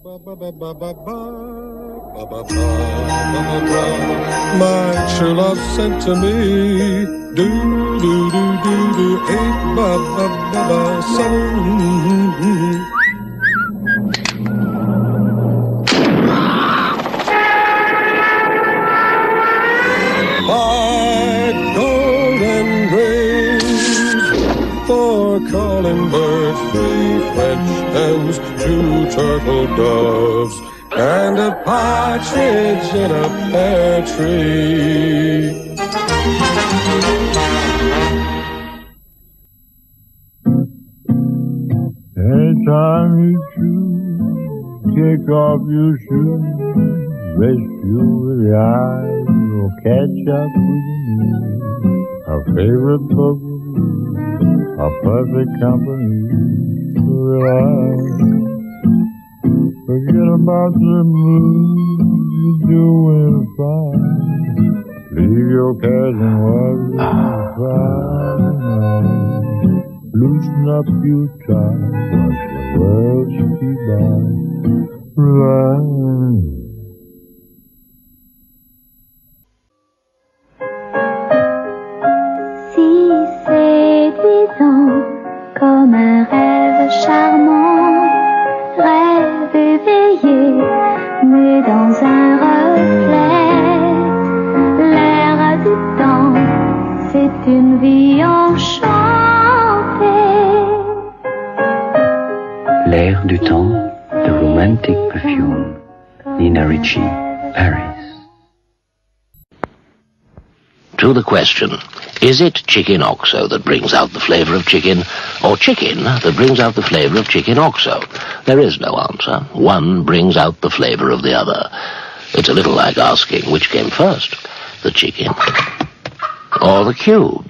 My true love sent to me, do do do do do, 8 7. My golden rings, 4 calling birds, 3 French hens, 2 turtle doves, and a partridge in a pear tree. Anytime you choose, take off your shoes, rest you with your eyes, you'll catch up with me. Our favorite book, our perfect company, to relax. Forget about the mood, you're doing fine. Leave your cares and worries aside. Loosen up your time, watch the world speed by. Relax. Si séduisant comme un rêve charmant, rêve éveillé, né dans un reflet. L'air du temps, c'est une vie enchantée. L'air du temps, the romantic perfume. Nina Ricci, Paris. To the question, is it chicken oxo that brings out the flavour of chicken, or chicken that brings out the flavour of chicken oxo? There is no answer. One brings out the flavour of the other. It's a little like asking which came first, the chicken or the cue.